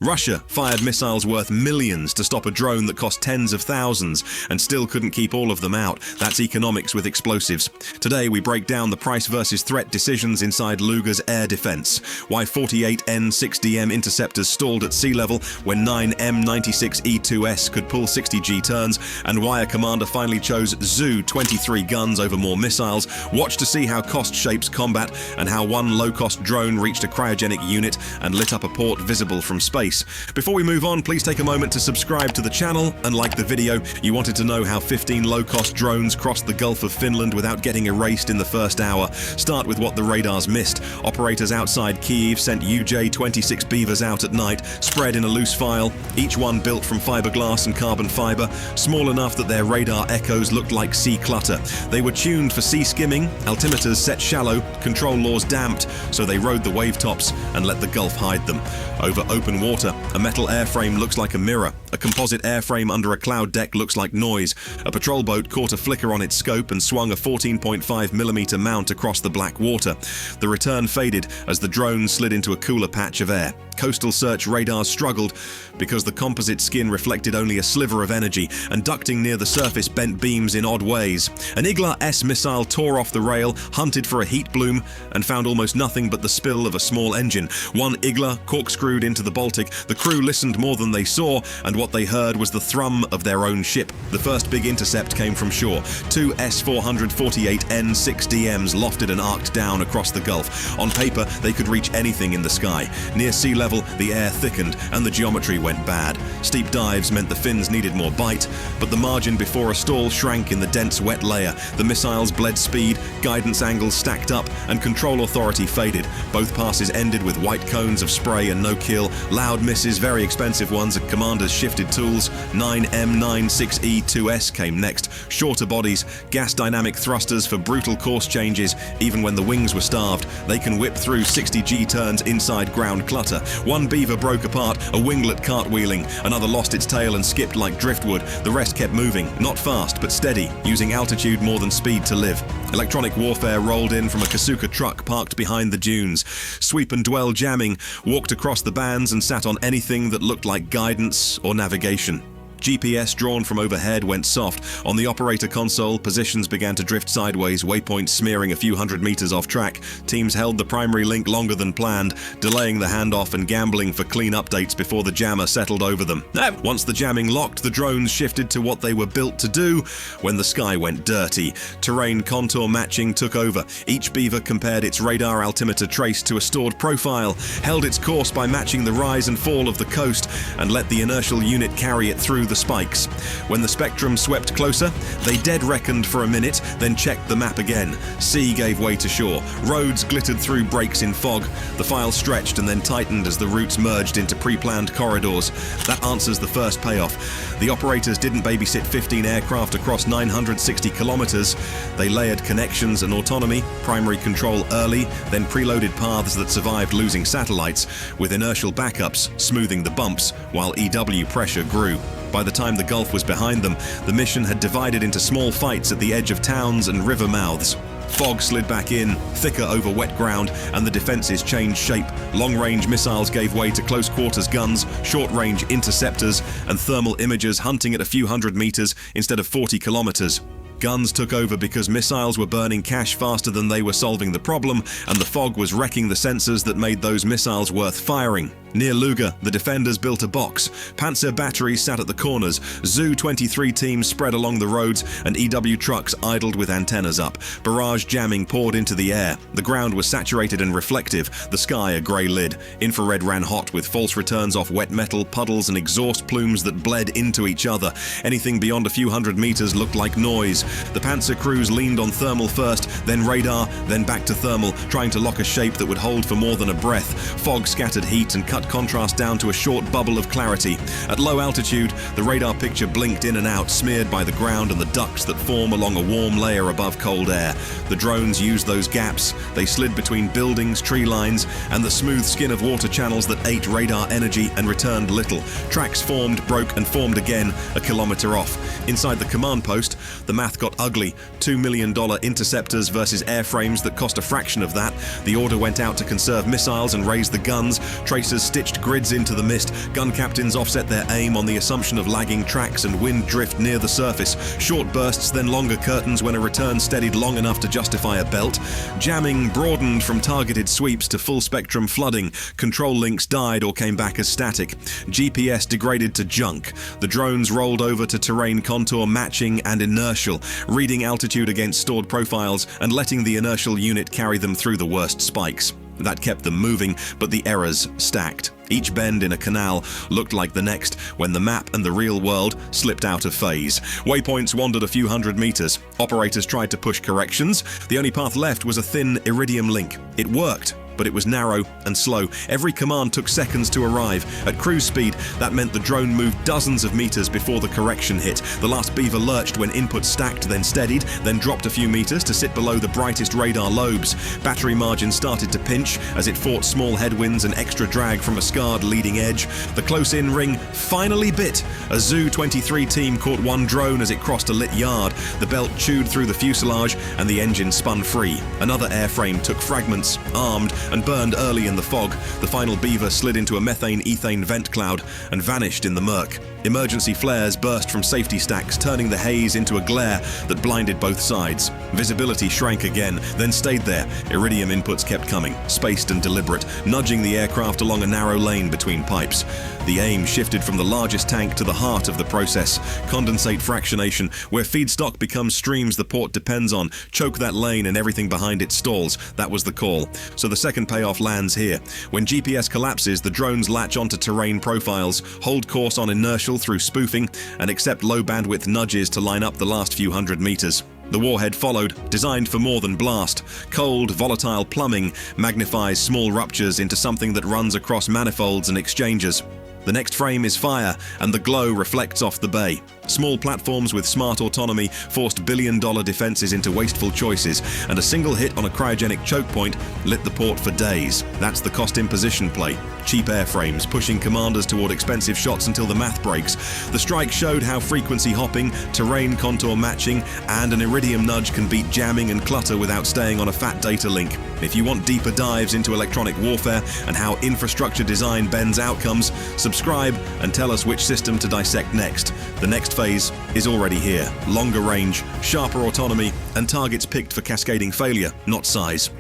Russia fired missiles worth millions to stop a drone that cost tens of thousands and still couldn't keep all of them out. That's economics with explosives. Today we break down the price versus threat decisions inside Luga's air defense, why 48 N6DM interceptors stalled at sea level when 9 M96E2S could pull 60 G-turns, and why a commander finally chose Zu-23 guns over more missiles. Watch to see how cost shapes combat and how one low-cost drone reached a cryogenic unit and lit up a port visible from space. Before we move on, please take a moment to subscribe to the channel and like the video. You wanted to know how 15 low-cost drones crossed the Gulf of Finland without getting erased in the first hour. Start with what the radars missed. Operators outside Kyiv sent UJ-26 Beavers out at night, spread in a loose file, each one built from fiberglass and carbon fiber, small enough that their radar echoes looked like sea clutter. They were tuned for sea skimming, altimeters set shallow, control laws damped, so they rode the wave tops and let the Gulf hide them. Over open water, a metal airframe looks like a mirror. A composite airframe under a cloud deck looks like noise. A patrol boat caught a flicker on its scope and swung a 14.5mm mount across the black water. The return faded as the drone slid into a cooler patch of air. Coastal search radars struggled because the composite skin reflected only a sliver of energy, and ducting near the surface bent beams in odd ways. An Igla-S missile tore off the rail, hunted for a heat bloom, and found almost nothing but the spill of a small engine. One Igla corkscrewed into the Baltic. The crew listened more than they saw, and what they heard was the thrum of their own ship. The first big intercept came from shore. Two S-448 N6DMs lofted and arced down across the Gulf. On paper, they could reach anything in the sky. Near sea level, the air thickened and the geometry went bad. Steep dives meant the fins needed more bite, but the margin before a stall shrank in the dense wet layer. The missiles bled speed, guidance angles stacked up, and control authority faded. Both passes ended with white cones of spray and no kill, loud misses, very expensive ones, and commanders shifted tools. 9 M96E2S came next. Shorter bodies, gas dynamic thrusters for brutal course changes, even when the wings were starved. They can whip through 60 G-turns inside ground clutter. One beaver broke apart, a winglet cartwheeling. Another lost its tail and skipped like driftwood. The rest kept moving, not fast, but steady, using altitude more than speed to live. Electronic warfare rolled in from a Kasuka truck parked behind the dunes. Sweep and dwell jamming walked across the bands and sat on anything that looked like guidance or navigation. GPS drawn from overhead went soft. On the operator console, positions began to drift sideways, waypoints smearing a few hundred meters off track. Teams held the primary link longer than planned, delaying the handoff and gambling for clean updates before the jammer settled over them. Once the jamming locked, the drones shifted to what they were built to do when the sky went dirty. Terrain contour matching took over. Each beaver compared its radar altimeter trace to a stored profile, held its course by matching the rise and fall of the coast, and let the inertial unit carry it through the spikes. When the spectrum swept closer, they dead reckoned for a minute, then checked the map again. Sea gave way to shore. Roads glittered through breaks in fog. The file stretched and then tightened as the routes merged into pre-planned corridors. That answers the first payoff. The operators didn't babysit 15 aircraft across 960 kilometers. They layered connections and autonomy, primary control early, then preloaded paths that survived losing satellites, with inertial backups smoothing the bumps while EW pressure grew. By the time the Gulf was behind them, the mission had divided into small fights at the edge of towns and river mouths. Fog slid back in, thicker over wet ground, and the defenses changed shape. Long-range missiles gave way to close-quarters guns, short-range interceptors, and thermal imagers hunting at a few hundred meters instead of 40 kilometers. Guns took over because missiles were burning cash faster than they were solving the problem, and the fog was wrecking the sensors that made those missiles worth firing. Near Luga, the defenders built a box. Panzer batteries sat at the corners. Zu-23 teams spread along the roads, and EW trucks idled with antennas up. Barrage jamming poured into the air. The ground was saturated and reflective, the sky a grey lid. Infrared ran hot with false returns off wet metal, puddles and exhaust plumes that bled into each other. Anything beyond a few hundred meters looked like noise. The Panzer crews leaned on thermal first, then radar, then back to thermal, trying to lock a shape that would hold for more than a breath. Fog scattered heat and cut contrast down to a short bubble of clarity. At low altitude, the radar picture blinked in and out, smeared by the ground and the ducts that form along a warm layer above cold air. The drones used those gaps. They slid between buildings, tree lines, and the smooth skin of water channels that ate radar energy and returned little. Tracks formed, broke, and formed again a kilometer off. Inside the command post, the math got ugly. $2 million interceptors versus airframes that cost a fraction of that. The order went out to conserve missiles and raise the guns. Tracers stitched grids into the mist. Gun captains offset their aim on the assumption of lagging tracks and wind drift near the surface. Short bursts, then longer curtains when a return steadied long enough to justify a belt. Jamming broadened from targeted sweeps to full-spectrum flooding. Control links died or came back as static. GPS degraded to junk. The drones rolled over to terrain contour matching and inertial, reading altitude against stored profiles and letting the inertial unit carry them through the worst spikes. That kept them moving, but the errors stacked. Each bend in a canal looked like the next when the map and the real world slipped out of phase. Waypoints wandered a few hundred meters. Operators tried to push corrections. The only path left was a thin iridium link. It worked, but it was narrow and slow. Every command took seconds to arrive. At cruise speed, that meant the drone moved dozens of meters before the correction hit. The last Beaver lurched when input stacked, then steadied, then dropped a few meters to sit below the brightest radar lobes. Battery margin started to pinch as it fought small headwinds and extra drag from a scarred leading edge. The close-in ring finally bit. A Zu-23 team caught one drone as it crossed a lit yard. The belt chewed through the fuselage and the engine spun free. Another airframe took fragments, armed, and burned early in the fog. The final Beaver slid into a methane-ethane vent cloud and vanished in the murk. Emergency flares burst from safety stacks, turning the haze into a glare that blinded both sides. Visibility shrank again, then stayed there. Iridium inputs kept coming, spaced and deliberate, nudging the aircraft along a narrow lane between pipes. The aim shifted from the largest tank to the heart of the process. Condensate fractionation, where feedstock becomes streams the port depends on. Choke that lane and everything behind it stalls. That was the call. So the second payoff lands here. When GPS collapses, the drones latch onto terrain profiles, hold course on inertial through spoofing, and accept low bandwidth nudges to line up the last few hundred meters. The warhead followed, designed for more than blast. Cold, volatile plumbing magnifies small ruptures into something that runs across manifolds and exchanges. The next frame is fire, and the glow reflects off the bay. Small platforms with smart autonomy forced billion-dollar defenses into wasteful choices, and a single hit on a cryogenic choke point lit the port for days. That's the cost-imposition play. Cheap airframes, pushing commanders toward expensive shots until the math breaks. The strike showed how frequency hopping, terrain contour matching, and an iridium nudge can beat jamming and clutter without staying on a fat data link. If you want deeper dives into electronic warfare and how infrastructure design bends outcomes, subscribe and tell us which system to dissect next. The next phase is already here. Longer range, sharper autonomy, and targets picked for cascading failure, not size.